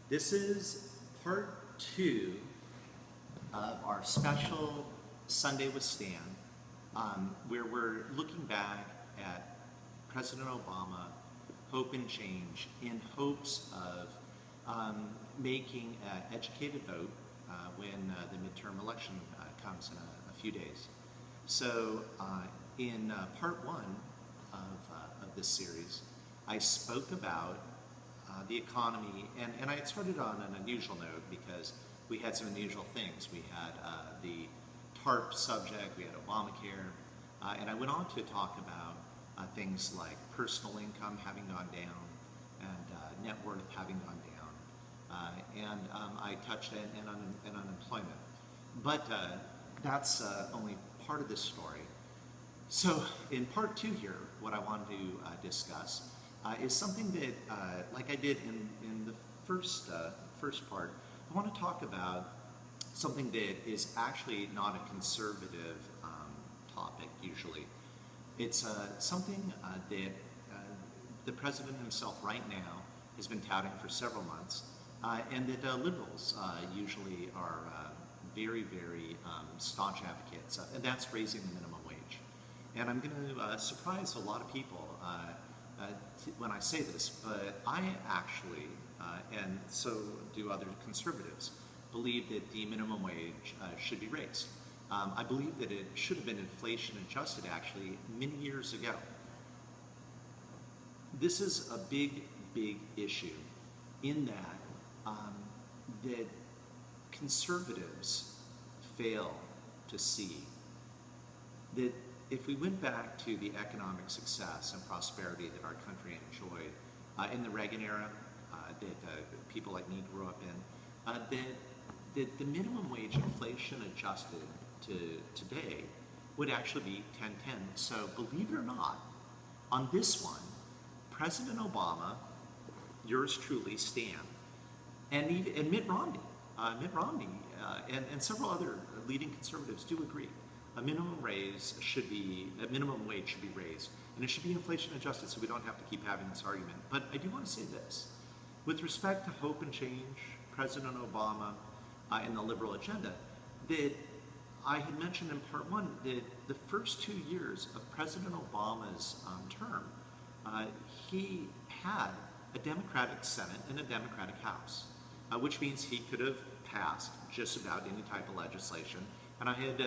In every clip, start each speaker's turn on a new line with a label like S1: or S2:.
S1: This is part two of our special Sunday with Stan, where we're looking back at President Obama, hope and change, in hopes of making an educated vote when the midterm election comes in a few days. So in part one of this series, I spoke about the economy, and I had started on an unusual note because we had some unusual things. We had the TARP subject, we had Obamacare, and I went on to talk about things like personal income having gone down and net worth having gone down, and I touched on unemployment. But that's only part of this story. So in part two here, what I wanted to discuss is something that, like I did in the first part, I want to talk about something that is actually not a conservative topic usually. It's something that the president himself right now has been touting for several months, and that liberals usually are very, very staunch advocates, and that's raising the minimum wage. And I'm going to surprise a lot of people when I say this, but I actually, and so do other conservatives, believe that the minimum wage should be raised. I believe that it should have been inflation adjusted actually many years ago. This is a big, big issue in that that conservatives fail to see that if we went back to the economic success and prosperity that our country enjoyed in the Reagan era, that people like me grew up in, that the minimum wage inflation adjusted to today would actually be 10.10. So believe it or not, on this one, President Obama, yours truly, Stan, and Mitt Romney, and several other leading conservatives do agree. A minimum wage should be raised, and it should be inflation adjusted, so we don't have to keep having this argument. But I do want to say this: with respect to hope and change, President Obama, and the liberal agenda, that I had mentioned in part one that the first 2 years of President Obama's term, he had a Democratic Senate and a Democratic House, which means he could have passed just about any type of legislation. And I had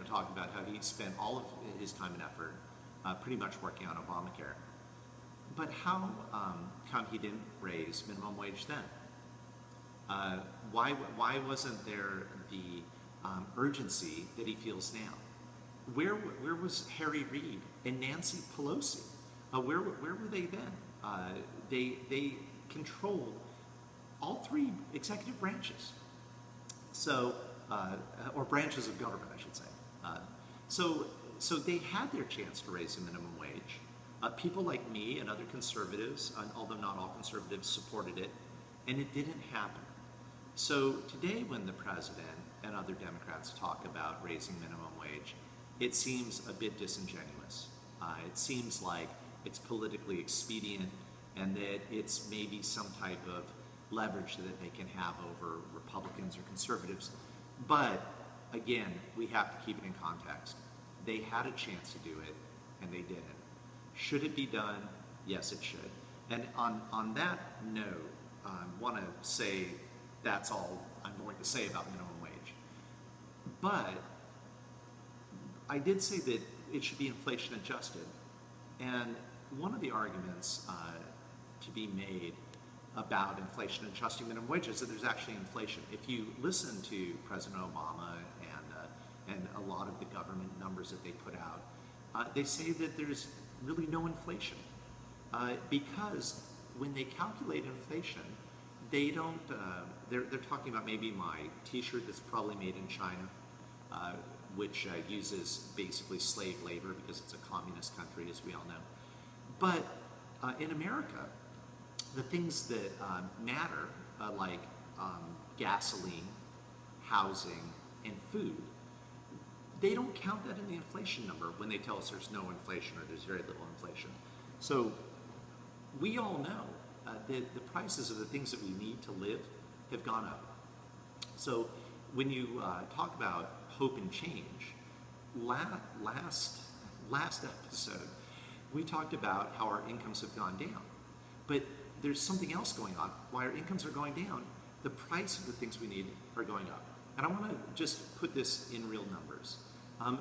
S1: talked about how he spent all of his time and effort pretty much working on Obamacare. But how come he didn't raise minimum wage then? Why wasn't there the urgency that he feels now? Where was Harry Reid and Nancy Pelosi? Where were they then? They controlled all three executive branches. So, or branches of government, I should say. So they had their chance to raise the minimum wage. People like me and other conservatives, although not all conservatives, supported it, and it didn't happen. So today when the president and other Democrats talk about raising minimum wage, it seems a bit disingenuous. It seems like it's politically expedient and that it's maybe some type of leverage that they can have over Republicans or conservatives. But again, we have to keep it in context. They had a chance to do it, and they didn't. Should it be done? Yes, it should. And on that note, I want to say that's all I'm going to say about minimum wage. But I did say that it should be inflation adjusted. And one of the arguments to be made about inflation adjusting minimum wages, that there's actually inflation. If you listen to President Obama and a lot of the government numbers that they put out, they say that there's really no inflation because when they calculate inflation, they don't. They're talking about maybe my T-shirt that's probably made in China, which uses basically slave labor because it's a communist country, as we all know. But in America, the things that matter, like gasoline, housing, and food, they don't count that in the inflation number when they tell us there's no inflation or there's very little inflation. So we all know that the prices of the things that we need to live have gone up. So when you talk about hope and change, last episode, we talked about how our incomes have gone down. But there's something else going on. Why our incomes are going down, the price of the things we need are going up. And I want to just put this in real numbers.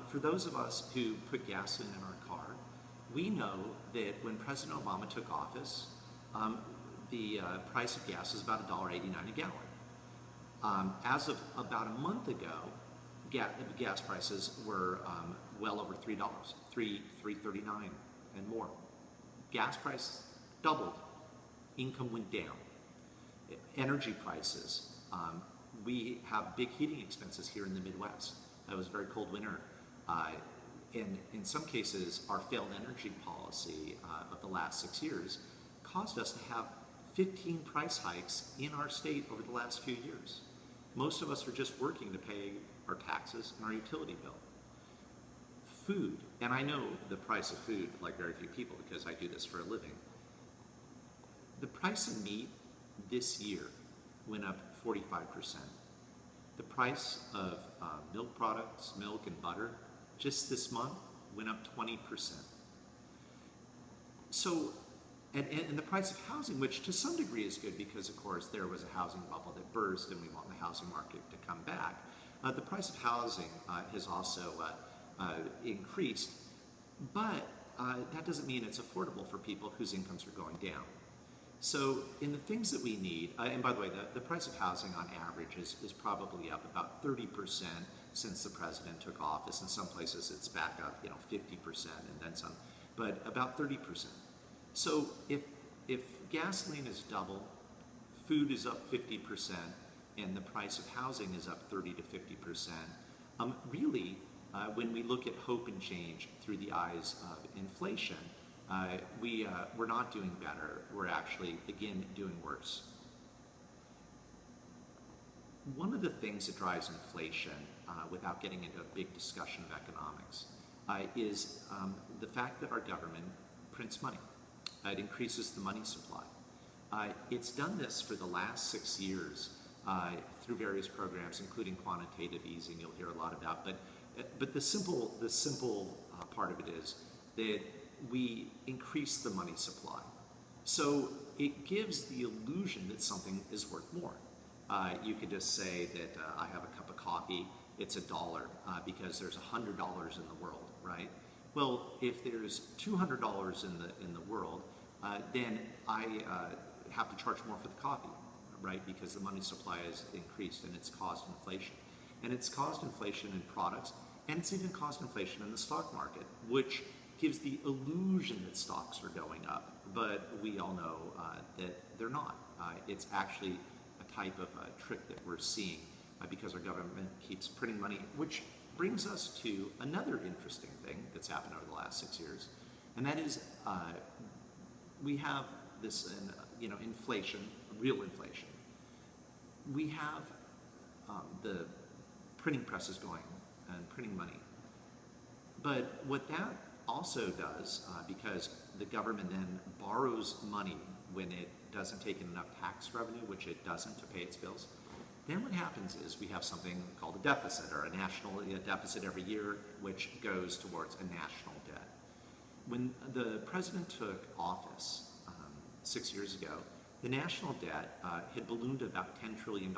S1: For those of us who put gasoline in our car, we know that when President Obama took office, the price of gas is about $1.89 a gallon. As of about a month ago, gas prices were well over $3, $3.39 and more. Gas price doubled. Income went down. Energy prices. We have big heating expenses here in the Midwest. That was a very cold winter. And in some cases, our failed energy policy of the last 6 years caused us to have 15 price hikes in our state over the last few years. Most of us are just working to pay our taxes and our utility bill. Food, and I know the price of food like very few people because I do this for a living. The price of meat this year went up 45%. The price of milk products, milk and butter, just this month went up 20%. So, and the price of housing, which to some degree is good because, of course, there was a housing bubble that burst and we want the housing market to come back. The price of housing has also increased, but that doesn't mean it's affordable for people whose incomes are going down. So in the things that we need, and by the way, the price of housing on average is probably up about 30% since the president took office. In some places it's back up, 50% and then some, but about 30%. So if gasoline is double, food is up 50%, and the price of housing is up 30 to 50%, really, when we look at hope and change through the eyes of inflation, we're not doing better. We're actually, again, doing worse. One of the things that drives inflation, without getting into a big discussion of economics, is the fact that our government prints money. It increases the money supply. It's done this for the last 6 years through various programs, including quantitative easing. You'll hear a lot about, but the simple part of it is that we increase the money supply. So it gives the illusion that something is worth more. You could just say that I have a cup of coffee, it's $1 because there's $100 in the world, right? Well, if there's $200 in the world, then I have to charge more for the coffee, right? Because the money supply has increased and it's caused inflation. And it's caused inflation in products, and it's even caused inflation in the stock market, which gives the illusion that stocks are going up, but we all know that they're not. It's actually a type of trick that we're seeing because our government keeps printing money, which brings us to another interesting thing that's happened over the last 6 years, and that is we have this, inflation, real inflation. We have the printing presses going and printing money, but what that also does, because the government then borrows money when it doesn't take in enough tax revenue, which it doesn't, to pay its bills, then what happens is we have something called a deficit, or a national deficit every year, which goes towards a national debt. When the president took office 6 years ago, the national debt had ballooned to about $10 trillion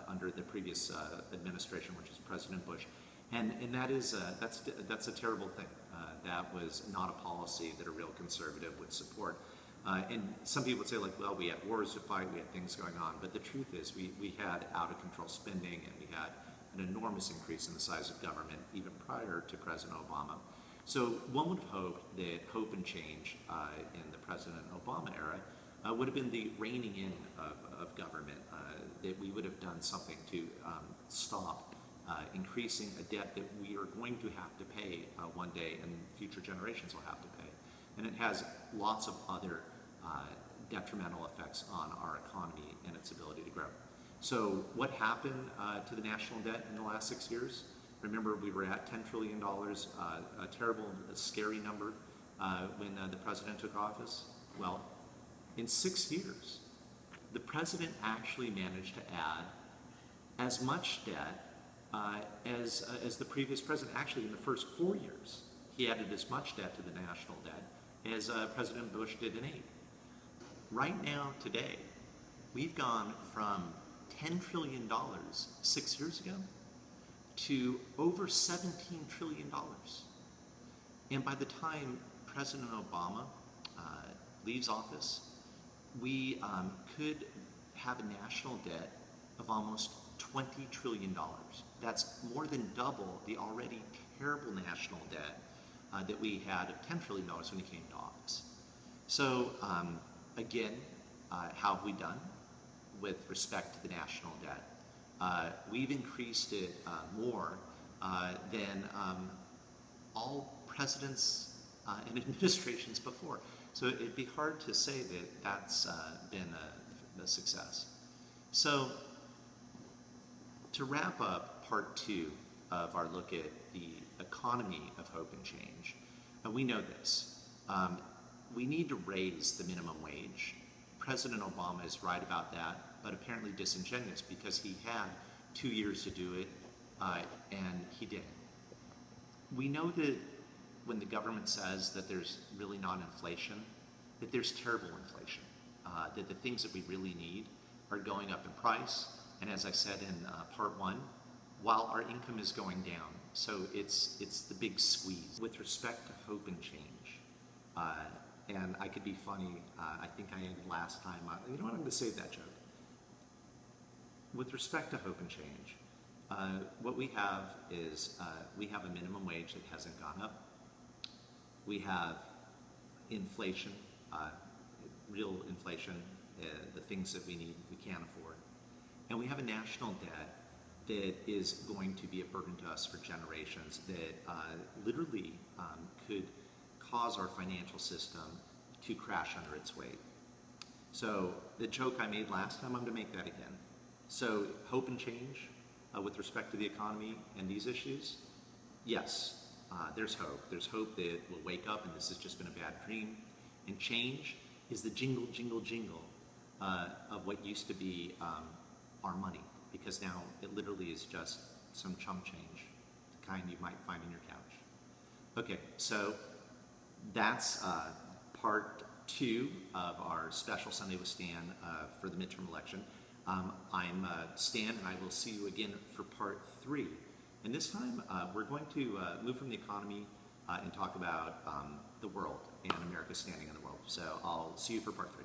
S1: under the previous administration, which is President Bush. And that is that's a terrible thing. That was not a policy that a real conservative would support. And some people would say, like, well, we had wars to fight, we had things going on. But the truth is we had out-of-control spending, and we had an enormous increase in the size of government even prior to President Obama. So one would have hoped that hope and change in the President Obama era would have been the reining in of government, that we would have done something to stop increasing a debt that we are going to have to pay one day, and future generations will have to pay. And it has lots of other detrimental effects on our economy and its ability to grow. So what happened to the national debt in the last 6 years? Remember, we were at $10 trillion, a terrible, scary number when the president took office. Well, in 6 years, the president actually managed to add as much debt as the previous president. Actually, in the first 4 years, he added as much debt to the national debt as President Bush did in 8. Right now, today, we've gone from $10 trillion 6 years ago to over $17 trillion. And by the time President Obama leaves office, we could have a national debt of almost $20 trillion. That's more than double the already terrible national debt that we had of $10 trillion when he came to office. So again, how have we done with respect to the national debt? We've increased it more than all presidents and administrations before. So it'd be hard to say that that's been a success. So to wrap up part 2 of our look at the economy of hope and change, we know this. We need to raise the minimum wage. President Obama is right about that, but apparently disingenuous because he had 2 years to do it, and he didn't. We know that when the government says that there's really not inflation, that there's terrible inflation, that the things that we really need are going up in price, and as I said in part 1, while our income is going down. So it's the big squeeze. With respect to hope and change, and I could be funny, I think I ended last time. You know what, I'm going to save that joke. With respect to hope and change, what we have is we have a minimum wage that hasn't gone up. We have inflation, real inflation, the things that we need, we can't afford. And we have a national debt that is going to be a burden to us for generations that literally could cause our financial system to crash under its weight. So the joke I made last time, I'm going to make that again. So hope and change with respect to the economy and these issues, yes, there's hope. There's hope that we'll wake up and this has just been a bad dream. And change is the jingle, jingle, jingle of what used to be our money, because now it literally is just some chump change, the kind you might find in your couch. Okay, so that's part 2 of our special Sunday with Stan for the midterm election. I'm Stan, and I will see you again for part 3. And this time, we're going to move from the economy and talk about the world and America's standing in the world. So I'll see you for part 3.